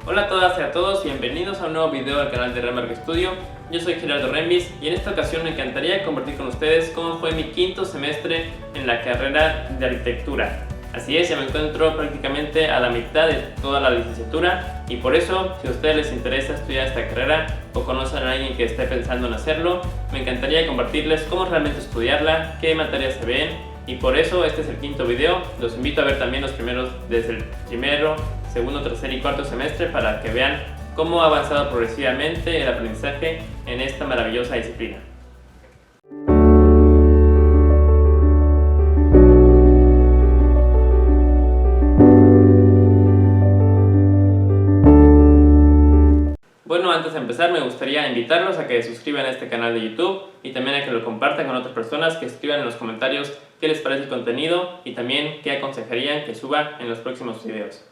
Hola a todas y a todos, bienvenidos a un nuevo video del canal de Remark Studio. Yo soy Gerardo Rembis y en esta ocasión me encantaría compartir con ustedes cómo fue mi quinto semestre en la carrera de arquitectura. Así es, ya me encuentro prácticamente a la mitad de toda la licenciatura y por eso, si a ustedes les interesa estudiar esta carrera o conocen a alguien que esté pensando en hacerlo, me encantaría compartirles cómo realmente estudiarla, qué materias se ven, y por eso este es el quinto video. Los invito a ver también los primeros desde el primero, segundo, tercer y cuarto semestre para que vean cómo ha avanzado progresivamente el aprendizaje en esta maravillosa disciplina. Bueno, antes de empezar me gustaría invitarlos a que se suscriban a este canal de YouTube y también a que lo compartan con otras personas, que escriban en los comentarios qué les parece el contenido y también qué aconsejarían que suba en los próximos videos.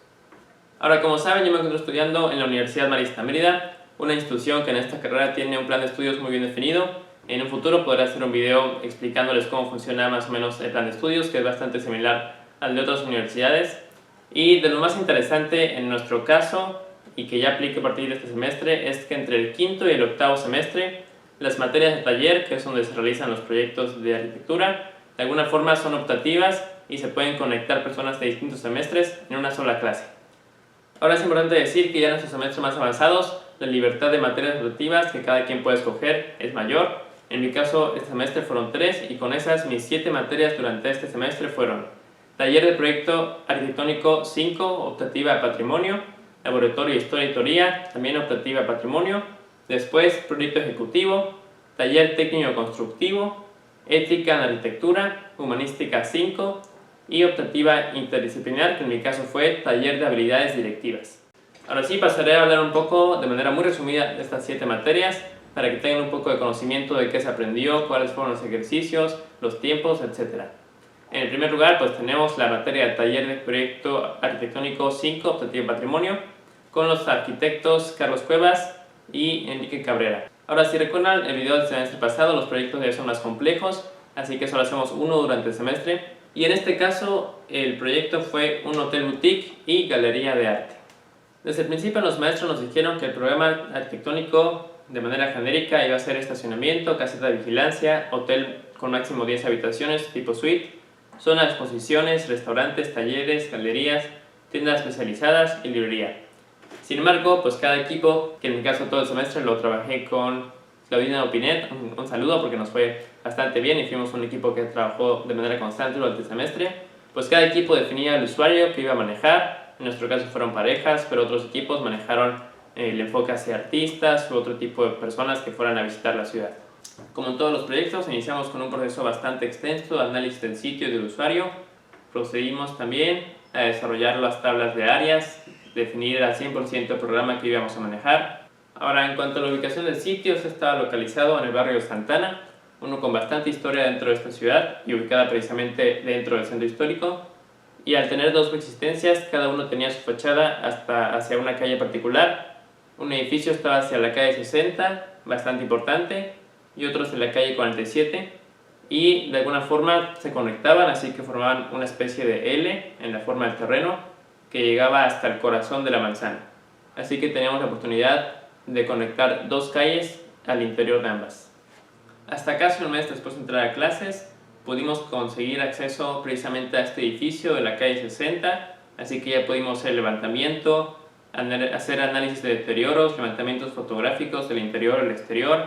Ahora, como saben, yo me encuentro estudiando en la Universidad Marista Mérida, una institución que en esta carrera tiene un plan de estudios muy bien definido. En un futuro podré hacer un video explicándoles cómo funciona más o menos el plan de estudios, que es bastante similar al de otras universidades. Y de lo más interesante en nuestro caso, y que ya aplique a partir de este semestre, es que entre el quinto y el octavo semestre, las materias de taller, que es donde se realizan los proyectos de arquitectura, de alguna forma son optativas y se pueden conectar personas de distintos semestres en una sola clase. Ahora es importante decir que ya en nuestros semestres más avanzados, la libertad de materias optativas que cada quien puede escoger es mayor. En mi caso, este semestre fueron 3 y con esas mis 7 materias durante este semestre fueron taller de proyecto arquitectónico 5, optativa patrimonio, laboratorio de historia y teoría, también optativa patrimonio, después proyecto ejecutivo, taller técnico constructivo, ética en arquitectura, humanística 5 y optativa interdisciplinar, que en mi caso fue taller de habilidades directivas. Ahora sí pasaré a hablar un poco de manera muy resumida de estas 7 materias para que tengan un poco de conocimiento de qué se aprendió, cuáles fueron los ejercicios, los tiempos, etc. En el primer lugar pues tenemos la materia de taller de proyecto arquitectónico 5, optativa patrimonio, con los arquitectos Carlos Cuevas y Enrique Cabrera. Ahora, si recuerdan el video del semestre pasado, los proyectos ya son más complejos, así que solo hacemos uno durante el semestre. Y en este caso, el proyecto fue un hotel boutique y galería de arte. Desde el principio los maestros nos dijeron que el programa arquitectónico, de manera genérica, iba a ser estacionamiento, caseta de vigilancia, hotel con máximo 10 habitaciones tipo suite, zona de exposiciones, restaurantes, talleres, galerías, tiendas especializadas y librería. Sin embargo, pues cada equipo, que en mi caso todo el semestre lo trabajé con Claudina Opinet, un saludo porque nos fue bastante bien y fuimos un equipo que trabajó de manera constante durante el semestre, pues cada equipo definía el usuario que iba a manejar. En nuestro caso fueron parejas, pero otros equipos manejaron el enfoque hacia artistas u otro tipo de personas que fueran a visitar la ciudad. Como en todos los proyectos, iniciamos con un proceso bastante extenso de análisis del sitio y del usuario. Procedimos también a desarrollar las tablas de áreas, definir al 100% el programa que íbamos a manejar. Ahora, en cuanto a la ubicación del sitio, se estaba localizado en el barrio Santana, uno con bastante historia dentro de esta ciudad y ubicada precisamente dentro del centro histórico. Y al tener dos coexistencias, cada uno tenía su fachada hacia una calle particular. Un edificio estaba hacia la calle 60, bastante importante, y otro hacia la calle 47, y de alguna forma se conectaban, así que formaban una especie de L en la forma del terreno que llegaba hasta el corazón de la manzana. Así que teníamos la oportunidad de conectar dos calles al interior de ambas. Hasta casi un mes después de entrar a clases, pudimos conseguir acceso precisamente a este edificio de la calle 60, así que ya pudimos hacer levantamiento, hacer análisis de deterioros, levantamientos fotográficos del interior y el exterior,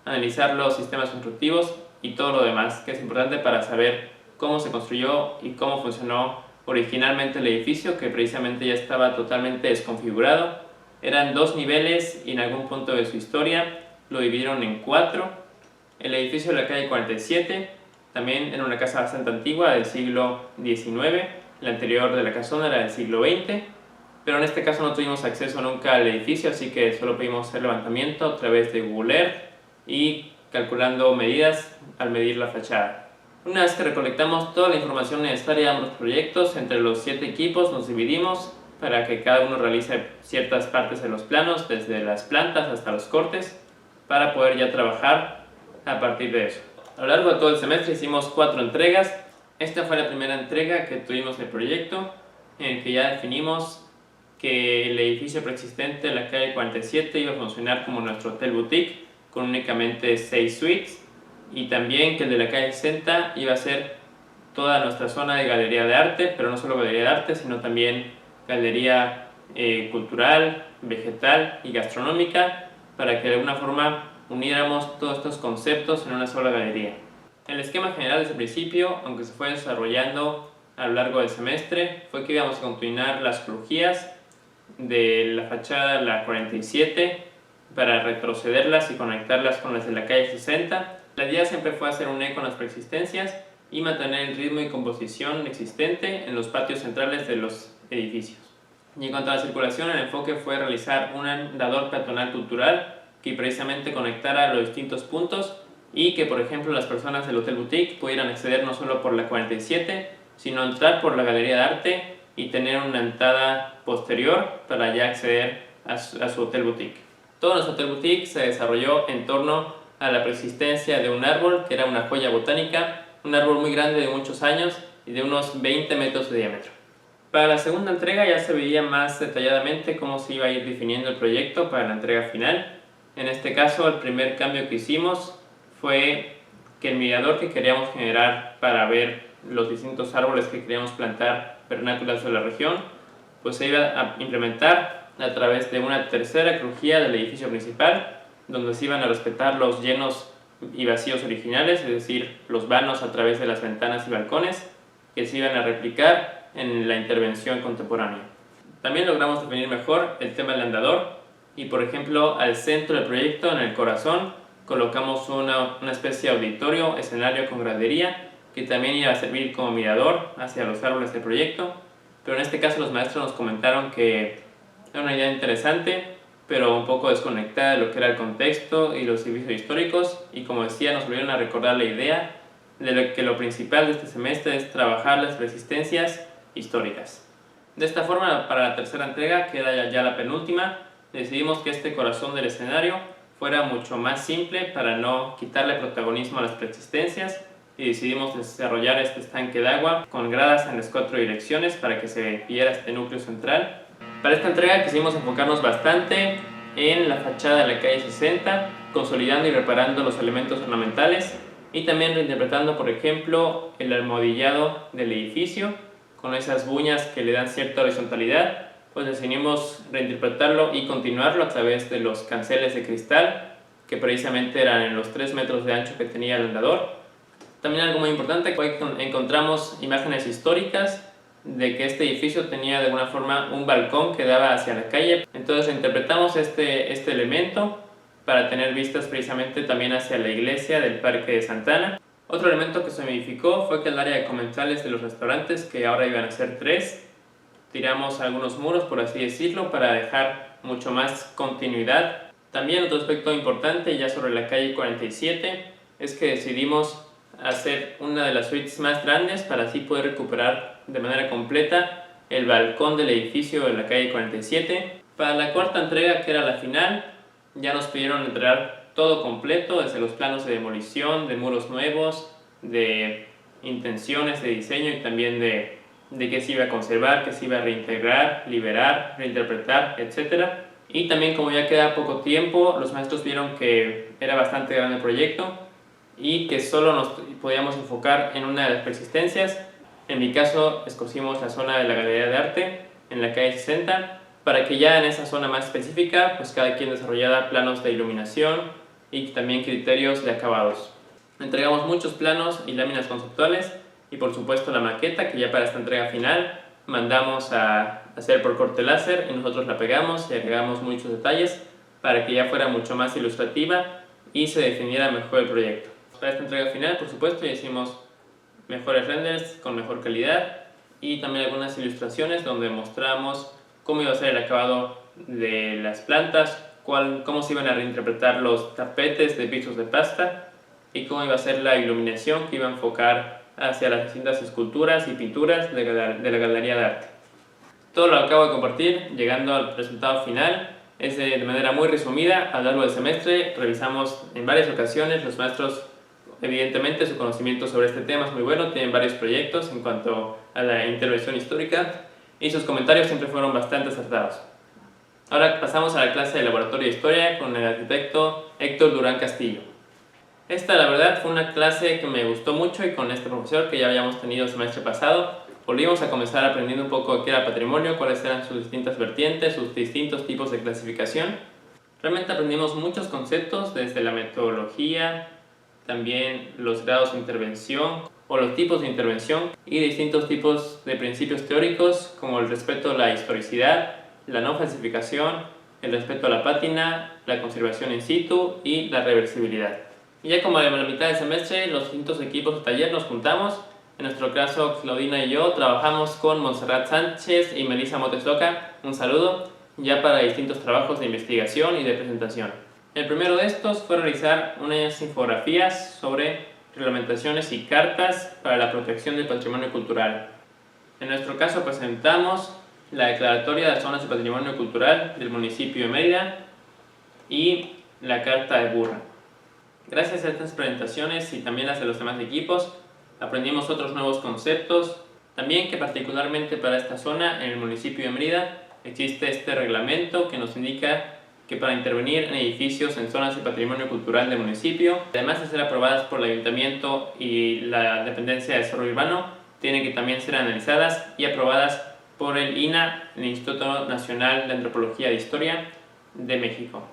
analizar los sistemas constructivos y todo lo demás, que es importante para saber cómo se construyó y cómo funcionó originalmente el edificio, que precisamente ya estaba totalmente desconfigurado. Eran 2 niveles y en algún punto de su historia lo dividieron en 4. El edificio de la calle 47 también era una casa bastante antigua del siglo XIX, la anterior de la casona era del siglo XX, pero en este caso no tuvimos acceso nunca al edificio, así que solo pudimos hacer levantamiento a través de Google Earth y calculando medidas al medir la fachada. Una vez que recolectamos toda la información necesaria de ambos proyectos, entre los 7 equipos nos dividimos para que cada uno realice ciertas partes de los planos, desde las plantas hasta los cortes, para poder ya trabajar a partir de eso. A lo largo de todo el semestre hicimos 4 entregas. Esta fue la primera entrega que tuvimos del proyecto, en el que ya definimos que el edificio preexistente de la calle 47 iba a funcionar como nuestro hotel boutique con únicamente 6 suites, y también que el de la calle 60 iba a ser toda nuestra zona de galería de arte, pero no solo galería de arte, sino también galería cultural, vegetal y gastronómica, para que de alguna forma uniéramos todos estos conceptos en una sola galería. El esquema general desde el principio, aunque se fue desarrollando a lo largo del semestre, fue que íbamos a continuar las crujías de la fachada de la 47 para retrocederlas y conectarlas con las de la calle 60. La idea siempre fue hacer un eco en las preexistencias y mantener el ritmo y composición existente en los patios centrales de los edificios. Y en cuanto a la circulación, el enfoque fue realizar un andador peatonal cultural que precisamente conectara los distintos puntos y que, por ejemplo, las personas del Hotel Boutique pudieran acceder no solo por la 47, sino entrar por la Galería de Arte y tener una entrada posterior para ya acceder a su Hotel Boutique. Todo nuestro Hotel Boutique se desarrolló en torno a la persistencia de un árbol que era una joya botánica, un árbol muy grande de muchos años y de unos 20 metros de diámetro. Para la segunda entrega ya se veía más detalladamente cómo se iba a ir definiendo el proyecto para la entrega final. En este caso, el primer cambio que hicimos fue que el mirador que queríamos generar para ver los distintos árboles que queríamos plantar vernáculas de la región, pues se iba a implementar a través de una tercera crujía del edificio principal, donde se iban a respetar los llenos y vacíos originales, es decir, los vanos a través de las ventanas y balcones, que se iban a replicar en la intervención contemporánea. También logramos definir mejor el tema del andador y, por ejemplo, al centro del proyecto, en el corazón, colocamos una especie de auditorio, escenario con gradería, que también iba a servir como mirador hacia los árboles del proyecto, pero en este caso los maestros nos comentaron que era una idea interesante, pero un poco desconectada de lo que era el contexto y los servicios históricos, y como decía, nos volvieron a recordar la idea de que lo principal de este semestre es trabajar las resistencias históricas. De esta forma, para la tercera entrega, que era ya la penúltima, decidimos que este corazón del escenario fuera mucho más simple para no quitarle protagonismo a las preexistencias, y decidimos desarrollar este estanque de agua con gradas en las 4 direcciones para que se viera este núcleo central. Para esta entrega quisimos enfocarnos bastante en la fachada de la calle 60, consolidando y reparando los elementos ornamentales y también reinterpretando, por ejemplo, el almohadillado del edificio con esas buñas que le dan cierta horizontalidad. Pues decidimos reinterpretarlo y continuarlo a través de los canceles de cristal, que precisamente eran en los 3 metros de ancho que tenía el andador. También algo muy importante fue que encontramos imágenes históricas de que este edificio tenía de alguna forma un balcón que daba hacia la calle. Entonces interpretamos este elemento para tener vistas precisamente también hacia la iglesia del Parque de Santana. Otro elemento que se modificó fue que el área de comensales de los restaurantes, que ahora iban a ser 3, tiramos algunos muros, por así decirlo, para dejar mucho más continuidad. También otro aspecto importante ya sobre la calle 47 es que decidimos hacer una de las suites más grandes para así poder recuperar de manera completa el balcón del edificio de la calle 47. Para la cuarta entrega, que era la final, ya nos pidieron entregar todo completo, desde los planos de demolición, de muros nuevos, de intenciones de diseño y también de qué se iba a conservar, qué se iba a reintegrar, liberar, reinterpretar, etc. Y también, como ya queda poco tiempo, los maestros vieron que era bastante grande el proyecto y que solo nos podíamos enfocar en una de las persistencias. En mi caso, escogimos la zona de la Galería de Arte en la calle 60, para que ya en esa zona más específica, pues cada quien desarrollara planos de iluminación y también criterios de acabados. Entregamos muchos planos y láminas conceptuales y, por supuesto, la maqueta, que ya para esta entrega final mandamos a hacer por corte láser y nosotros la pegamos y agregamos muchos detalles para que ya fuera mucho más ilustrativa y se definiera mejor el proyecto. Para esta entrega final, por supuesto, ya hicimos mejores renders con mejor calidad y también algunas ilustraciones donde mostramos cómo iba a ser el acabado de las plantas, cómo se iban a reinterpretar los tapetes de pisos de pasta y cómo iba a ser la iluminación que iba a enfocar hacia las distintas esculturas y pinturas de la Galería de Arte. Todo lo acabo de compartir, llegando al resultado final. Es de manera muy resumida. A lo largo del semestre revisamos en varias ocasiones. Los maestros, evidentemente, su conocimiento sobre este tema es muy bueno, tienen varios proyectos en cuanto a la intervención histórica y sus comentarios siempre fueron bastante acertados. Ahora pasamos a la clase de laboratorio de historia con el arquitecto Héctor Durán Castillo. Esta, la verdad, fue una clase que me gustó mucho, y con este profesor que ya habíamos tenido el semestre pasado, volvimos a comenzar aprendiendo un poco qué era patrimonio, cuáles eran sus distintas vertientes, sus distintos tipos de clasificación. Realmente aprendimos muchos conceptos, desde la metodología, también los grados de intervención o los tipos de intervención, y distintos tipos de principios teóricos como el respeto a la historicidad, la no falsificación, el respeto a la pátina, la conservación in situ y la reversibilidad. Y ya como a la mitad del semestre, los distintos equipos de taller nos juntamos. En nuestro caso, Claudina y yo trabajamos con Montserrat Sánchez y Melissa Motesoca, un saludo, ya para distintos trabajos de investigación y de presentación. El primero de estos fue realizar unas infografías sobre reglamentaciones y cartas para la protección del patrimonio cultural. En nuestro caso presentamos la declaratoria de zonas de patrimonio cultural del municipio de Mérida y la carta de Burra. Gracias a estas presentaciones y también las de los demás equipos, aprendimos otros nuevos conceptos. También que particularmente para esta zona, en el municipio de Mérida, existe este reglamento que nos indica que para intervenir en edificios en zonas de patrimonio cultural del municipio, además de ser aprobadas por el ayuntamiento y la dependencia de desarrollo urbano, tienen que también ser analizadas y aprobadas por el INAH, el Instituto Nacional de Antropología e Historia de México.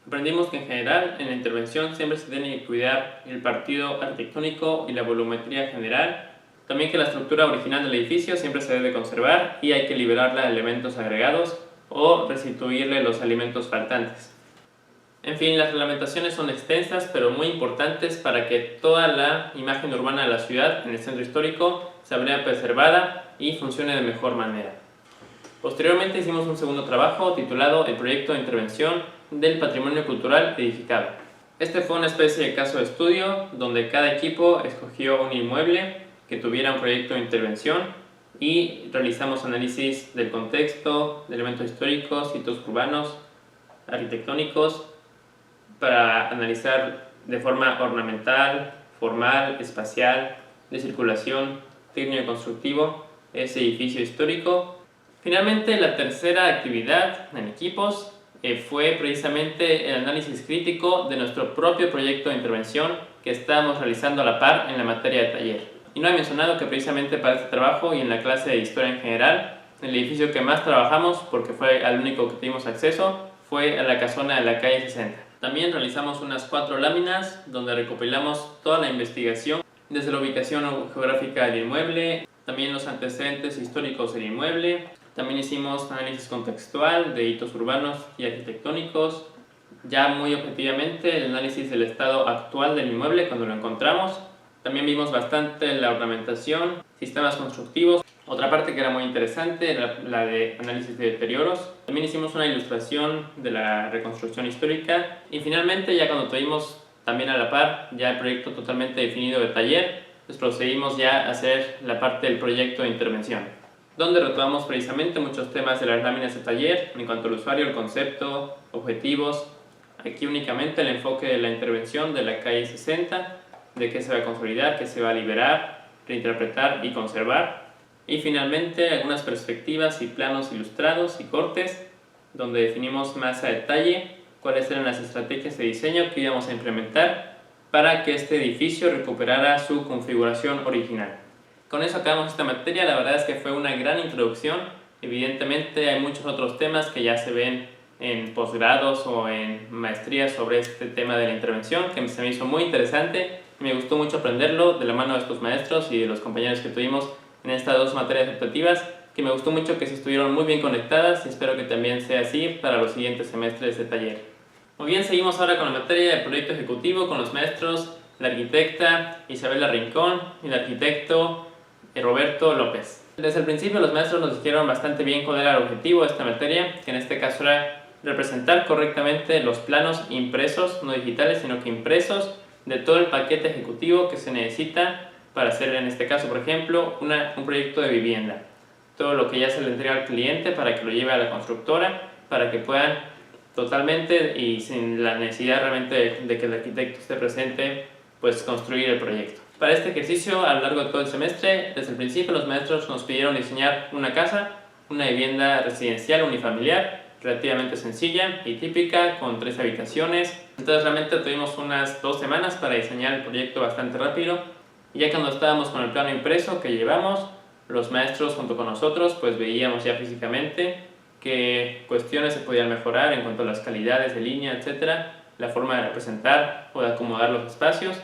Aprendimos que en general en la intervención siempre se tiene que cuidar el partido arquitectónico y la volumetría general. También que la estructura original del edificio siempre se debe conservar y hay que liberarla de elementos agregados o restituirle los alimentos faltantes. En fin, las reglamentaciones son extensas pero muy importantes para que toda la imagen urbana de la ciudad en el centro histórico se vea preservada y funcione de mejor manera. Posteriormente hicimos un segundo trabajo titulado El proyecto de intervención del patrimonio cultural edificado. Este fue una especie de caso de estudio donde cada equipo escogió un inmueble que tuviera un proyecto de intervención y realizamos análisis del contexto, de elementos históricos, sitios urbanos, arquitectónicos, para analizar de forma ornamental, formal, espacial, de circulación, técnico-constructivo ese edificio histórico. Finalmente, la tercera actividad en equipos fue precisamente el análisis crítico de nuestro propio proyecto de intervención que estábamos realizando a la par en la materia de taller. Y no he mencionado que precisamente para este trabajo y en la clase de historia en general, el edificio que más trabajamos, porque fue al único que tuvimos acceso, fue a la casona de la calle 60. También realizamos unas 4 láminas donde recopilamos toda la investigación, desde la ubicación geográfica del inmueble, también los antecedentes históricos del inmueble. También hicimos análisis contextual de hitos urbanos y arquitectónicos, ya muy objetivamente el análisis del estado actual del inmueble cuando lo encontramos. También vimos bastante la ornamentación, sistemas constructivos. Otra parte que era muy interesante era la de análisis de deterioros. También hicimos una ilustración de la reconstrucción histórica. Y finalmente, ya cuando tuvimos también a la par ya el proyecto totalmente definido de taller, pues procedimos ya a hacer la parte del proyecto de intervención, donde retomamos precisamente muchos temas de las láminas de taller en cuanto al usuario, el concepto, objetivos. Aquí únicamente el enfoque de la intervención de la calle 60, de qué se va a consolidar, qué se va a liberar, reinterpretar y conservar. Y finalmente algunas perspectivas y planos ilustrados y cortes, donde definimos más a detalle cuáles eran las estrategias de diseño que íbamos a implementar para que este edificio recuperara su configuración original. Con eso acabamos esta materia. La verdad es que fue una gran introducción. Evidentemente hay muchos otros temas que ya se ven en posgrados o en maestrías sobre este tema de la intervención, que se me hizo muy interesante. Me gustó mucho aprenderlo de la mano de estos maestros y de los compañeros que tuvimos en estas 2 materias optativas, que me gustó mucho que se estuvieron muy bien conectadas y espero que también sea así para los siguientes semestres de taller. Muy bien, seguimos ahora con la materia de proyecto ejecutivo con los maestros, la arquitecta Isabela Rincón y el arquitecto Roberto López. Desde el principio los maestros nos dijeron bastante bien cuál era el objetivo de esta materia, que en este caso era representar correctamente los planos impresos, no digitales, sino que impresos, de todo el paquete ejecutivo que se necesita para hacer, en este caso, por ejemplo, un proyecto de vivienda. Todo lo que ya se le entrega al cliente para que lo lleve a la constructora, para que puedan totalmente y sin la necesidad realmente de que el arquitecto esté presente, pues construir el proyecto. Para este ejercicio, a lo largo de todo el semestre, desde el principio los maestros nos pidieron diseñar una casa una vivienda residencial unifamiliar relativamente sencilla y típica con 3 habitaciones. Entonces realmente tuvimos unas 2 semanas para diseñar el proyecto bastante rápido, y ya cuando estábamos con el plano impreso que llevamos, los maestros junto con nosotros pues veíamos ya físicamente qué cuestiones se podían mejorar en cuanto a las calidades de línea, etcétera, la forma de representar o de acomodar los espacios,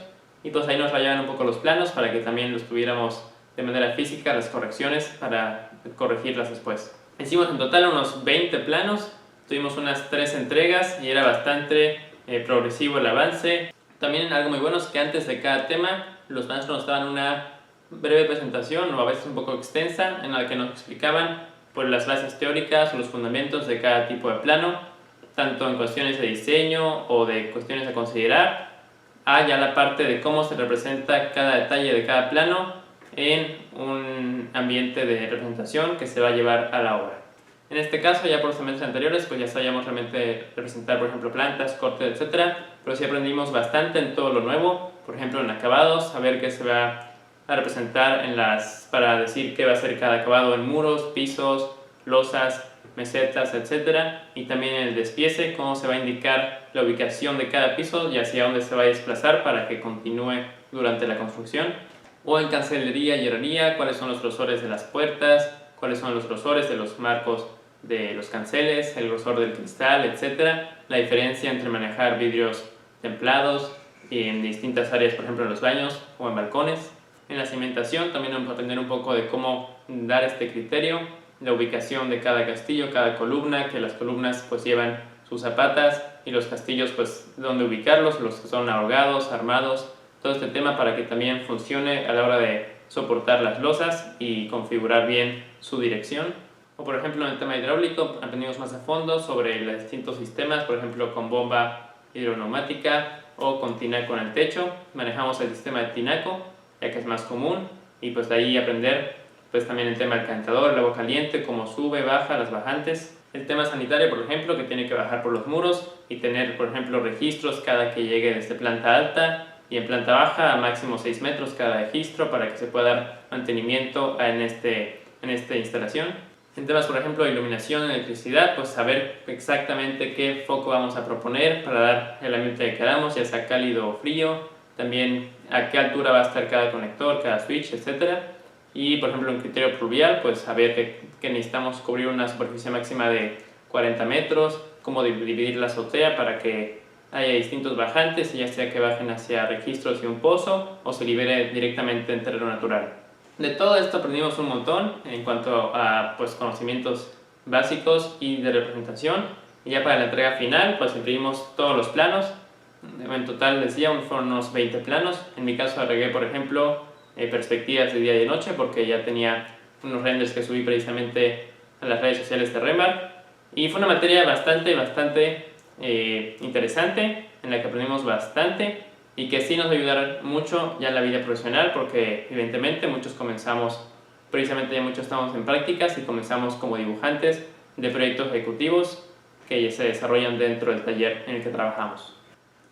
y pues ahí nos rayaban un poco los planos para que también los tuviéramos de manera física, las correcciones, para corregirlas después. Hicimos en total unos 20 planos, tuvimos unas 3 entregas y era bastante progresivo el avance. También algo muy bueno es que antes de cada tema los maestros nos daban una breve presentación, o a veces un poco extensa, en la que nos explicaban pues, las bases teóricas o los fundamentos de cada tipo de plano, tanto en cuestiones de diseño o de cuestiones a considerar, a ya la parte de cómo se representa cada detalle de cada plano en un ambiente de representación que se va a llevar a la obra. En este caso, ya por los semestres anteriores, pues ya sabíamos realmente representar, por ejemplo, plantas, cortes, etc. Pero sí aprendimos bastante en todo lo nuevo, por ejemplo, en acabados, saber qué se va a representar para decir qué va a ser cada acabado en muros, pisos, losas, mesetas, etc. Y también en el despiece, cómo se va a indicar la ubicación de cada piso y hacia dónde se va a desplazar para que continúe durante la construcción. O en cancelería y herrería, cuáles son los grosores de las puertas, cuáles son los grosores de los marcos de los canceles, el grosor del cristal, etc. La diferencia entre manejar vidrios templados en distintas áreas, por ejemplo en los baños o en balcones. En la cimentación también vamos a aprender un poco de cómo dar este criterio, la ubicación de cada castillo, cada columna, que las columnas pues llevan sus zapatas y los castillos pues dónde ubicarlos, los que son ahogados, armados, todo este tema para que también funcione a la hora de soportar las losas y configurar bien su dirección. O por ejemplo en el tema hidráulico aprendimos más a fondo sobre los distintos sistemas, por ejemplo con bomba hidroneumática o con tinaco en el techo. Manejamos el sistema de tinaco ya que es más común, y pues de ahí aprender pues también el tema del calentador, el agua caliente, cómo sube, baja, las bajantes. El tema sanitario, por ejemplo, que tiene que bajar por los muros y tener, por ejemplo, registros cada que llegue desde planta alta y en planta baja a máximo 6 metros cada registro para que se pueda dar mantenimiento en esta instalación. En temas, por ejemplo, de iluminación, electricidad, pues saber exactamente qué foco vamos a proponer para dar el ambiente que queramos, ya sea cálido o frío, también a qué altura va a estar cada conector, cada switch, etc. Y, por ejemplo, en criterio pluvial, pues saber que necesitamos cubrir una superficie máxima de 40 metros, cómo dividir la azotea para que haya distintos bajantes, ya sea que bajen hacia registros y un pozo o se libere directamente en terreno natural. De todo esto aprendimos un montón en cuanto a pues, conocimientos básicos y de representación. Y ya para la entrega final, pues imprimimos todos los planos. En total, decía, fueron unos 20 planos. En mi caso agregué, por ejemplo, perspectivas de día y de noche, porque ya tenía unos renders que subí precisamente a las redes sociales de Remar. Y fue una materia bastante interesante, en la que aprendimos bastante y que sí nos va a ayudar mucho ya en la vida profesional, porque evidentemente muchos comenzamos, precisamente ya muchos estamos en prácticas y comenzamos como dibujantes de proyectos ejecutivos que ya se desarrollan dentro del taller en el que trabajamos.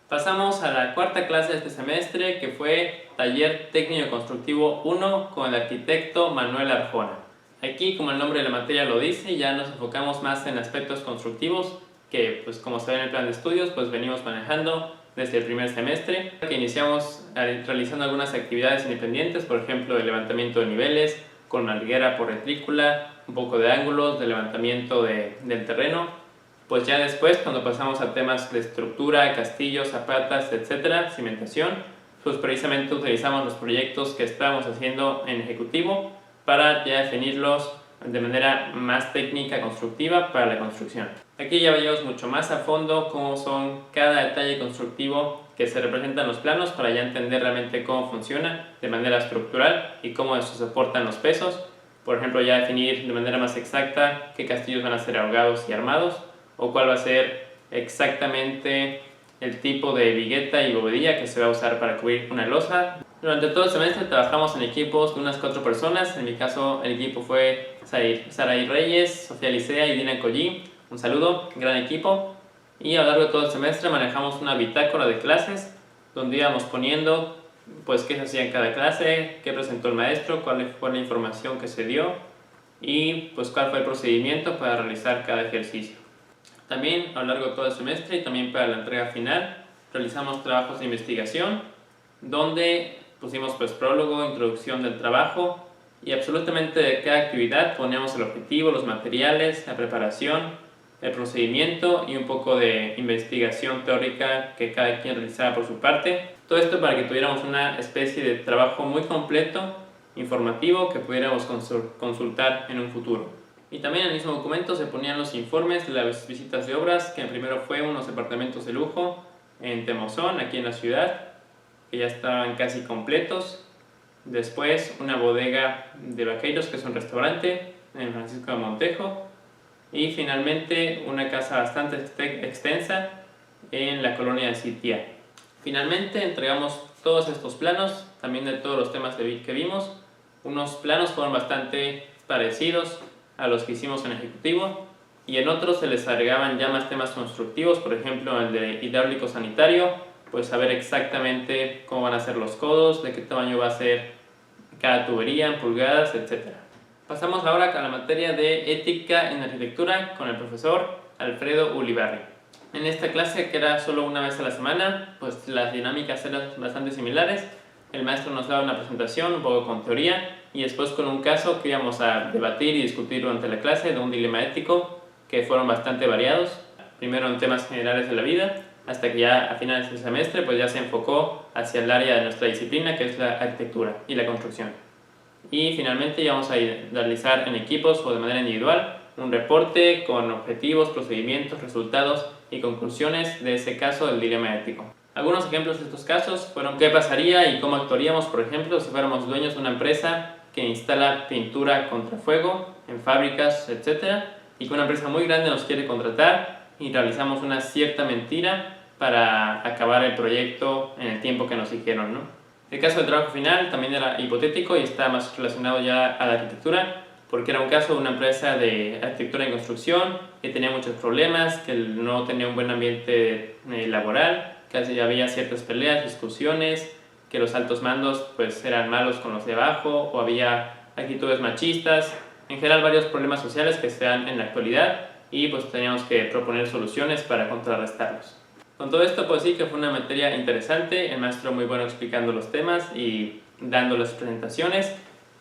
Pasamos a la cuarta clase de este semestre, que fue Taller Técnico Constructivo 1 con el arquitecto Manuel Arjona. Aquí, como el nombre de la materia lo dice, ya nos enfocamos más en aspectos constructivos que, pues como se ve en el plan de estudios, pues venimos manejando desde el primer semestre, que iniciamos realizando algunas actividades independientes, por ejemplo, el levantamiento de niveles con manguera por retrícula, un poco de ángulos, de levantamiento del terreno. Pues ya después, cuando pasamos a temas de estructura, castillos, zapatas, etcétera, cimentación, pues precisamente utilizamos los proyectos que estábamos haciendo en ejecutivo para ya definirlos de manera más técnica, constructiva para la construcción. Aquí ya veíamos mucho más a fondo cómo son cada detalle constructivo que se representa en los planos para ya entender realmente cómo funciona de manera estructural y cómo se soportan los pesos. Por ejemplo, ya definir de manera más exacta qué castillos van a ser ahogados y armados, o cuál va a ser exactamente el tipo de vigueta y bovedilla que se va a usar para cubrir una losa. Durante todo el semestre trabajamos en equipos de unas 4 personas. En mi caso el equipo fue Saraí Reyes, Sofía Licea y Dina Collí. Un saludo, gran equipo. Y a lo largo de todo el semestre manejamos una bitácora de clases donde íbamos poniendo pues qué se hacía en cada clase, qué presentó el maestro, cuál fue la información que se dio y pues cuál fue el procedimiento para realizar cada ejercicio. También a lo largo de todo el semestre y también para la entrega final realizamos trabajos de investigación donde pusimos pues prólogo, introducción del trabajo y absolutamente de cada actividad poníamos el objetivo, los materiales, la preparación, el procedimiento y un poco de investigación teórica que cada quien realizaba por su parte. Todo esto para que tuviéramos una especie de trabajo muy completo, informativo, que pudiéramos consultar en un futuro. Y también en el mismo documento se ponían los informes de las visitas de obras, que primero fue unos departamentos de lujo en Temozón, aquí en la ciudad, que ya estaban casi completos. Después una bodega de vaqueiros, que es un restaurante en Francisco de Montejo. Y finalmente una casa bastante extensa en la colonia de Sitiá. Finalmente entregamos todos estos planos, también de todos los temas que vimos. Unos planos fueron bastante parecidos a los que hicimos en ejecutivo y en otros se les agregaban ya más temas constructivos, por ejemplo el de hidráulico sanitario, pues saber exactamente cómo van a ser los codos, de qué tamaño va a ser cada tubería en pulgadas, etc. Pasamos ahora a la materia de ética en arquitectura con el profesor Alfredo Ulibarri. En esta clase, que era solo una vez a la semana, pues las dinámicas eran bastante similares. El maestro nos daba una presentación, un poco con teoría, y después con un caso que íbamos a debatir y discutir durante la clase de un dilema ético que fueron bastante variados. Primero en temas generales de la vida, hasta que ya a finales del semestre pues ya se enfocó hacia el área de nuestra disciplina, que es la arquitectura y la construcción. Y finalmente íbamos a realizar en equipos o de manera individual un reporte con objetivos, procedimientos, resultados y conclusiones de ese caso del dilema ético. Algunos ejemplos de estos casos fueron qué pasaría y cómo actuaríamos, por ejemplo, si fuéramos dueños de una empresa que instala pintura contra fuego en fábricas, etc. y que una empresa muy grande nos quiere contratar y realizamos una cierta mentira para acabar el proyecto en el tiempo que nos dijeron, ¿no? El caso del trabajo final también era hipotético y está más relacionado ya a la arquitectura, porque era un caso de una empresa de arquitectura y construcción que tenía muchos problemas, que no tenía un buen ambiente laboral, que había ciertas peleas, discusiones, que los altos mandos pues eran malos con los de abajo o había actitudes machistas, en general varios problemas sociales que se dan en la actualidad y pues teníamos que proponer soluciones para contrarrestarlos. Con todo esto pues sí que fue una materia interesante, el maestro muy bueno explicando los temas y dando las presentaciones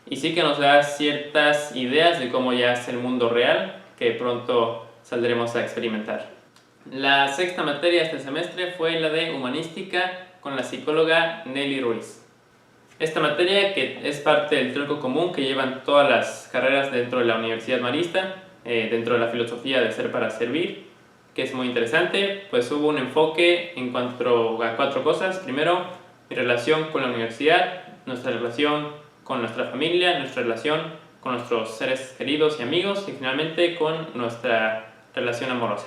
y sí que nos da ciertas ideas de cómo ya es el mundo real que pronto saldremos a experimentar. La sexta materia este semestre fue la de humanística con la psicóloga Nelly Ruiz. Esta materia, que es parte del tronco común que llevan todas las carreras dentro de la Universidad Marista, dentro de la filosofía de ser para servir, que es muy interesante, pues hubo un enfoque en cuanto a 4 cosas. Primero, mi relación con la universidad, nuestra relación con nuestra familia, nuestra relación con nuestros seres queridos y amigos y finalmente con nuestra relación amorosa.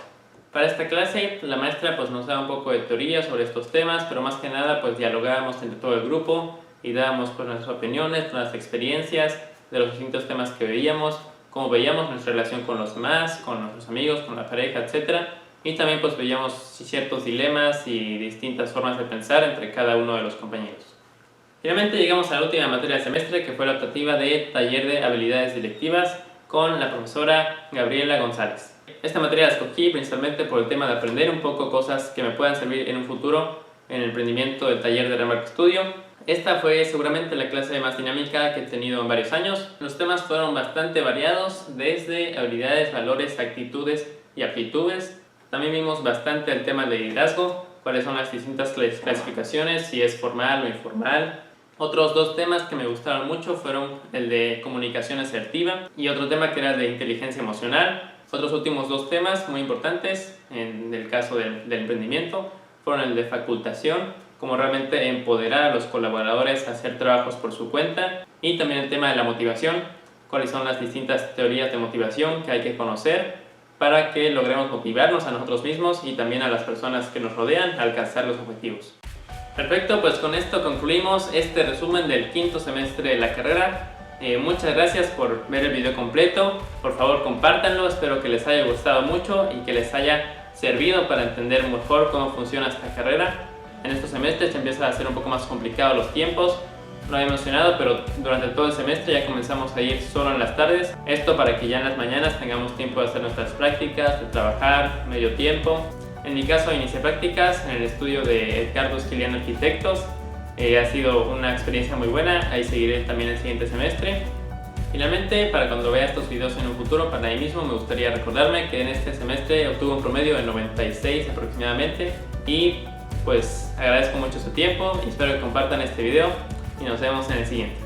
Para esta clase la maestra pues nos da un poco de teoría sobre estos temas, pero más que nada pues dialogábamos entre todo el grupo y dábamos pues nuestras opiniones, nuestras experiencias de los distintos temas que veíamos, cómo veíamos nuestra relación con los demás, con nuestros amigos, con la pareja, etc. Y también pues veíamos ciertos dilemas y distintas formas de pensar entre cada uno de los compañeros. Finalmente llegamos a la última materia del semestre, que fue la optativa de taller de habilidades directivas con la profesora Gabriela González. Esta materia la escogí principalmente por el tema de aprender un poco cosas que me puedan servir en un futuro en el emprendimiento del taller de Remark Studio. Esta fue seguramente la clase más dinámica que he tenido en varios años. Los temas fueron bastante variados, desde habilidades, valores, actitudes y aptitudes. También vimos bastante el tema de liderazgo, cuáles son las distintas clasificaciones, si es formal o informal. Otros 2 temas que me gustaron mucho fueron el de comunicación asertiva y otro tema que era de inteligencia emocional. Otros últimos 2 temas muy importantes en el caso del emprendimiento fueron el de facultación, como realmente empoderar a los colaboradores a hacer trabajos por su cuenta, y también el tema de la motivación, cuáles son las distintas teorías de motivación que hay que conocer para que logremos motivarnos a nosotros mismos y también a las personas que nos rodean a alcanzar los objetivos. Perfecto, pues con esto concluimos este resumen del 5º semestre de la carrera. Muchas gracias por ver el video completo, por favor compártanlo, espero que les haya gustado mucho y que les haya servido para entender mejor cómo funciona esta carrera. En estos semestres se empieza a hacer un poco más complicado los tiempos, lo había mencionado, pero durante todo el semestre ya comenzamos a ir solo en las tardes. Esto para que ya en las mañanas tengamos tiempo de hacer nuestras prácticas, de trabajar medio tiempo. En mi caso inicié prácticas en el estudio de Edgardo Esquiliano Arquitectos. Ha sido una experiencia muy buena, ahí seguiré también el siguiente semestre. Finalmente, para cuando vea estos videos en un futuro, para ahí mismo me gustaría recordarme que en este semestre obtuve un promedio de 96 aproximadamente y pues agradezco mucho su tiempo y espero que compartan este video y nos vemos en el siguiente.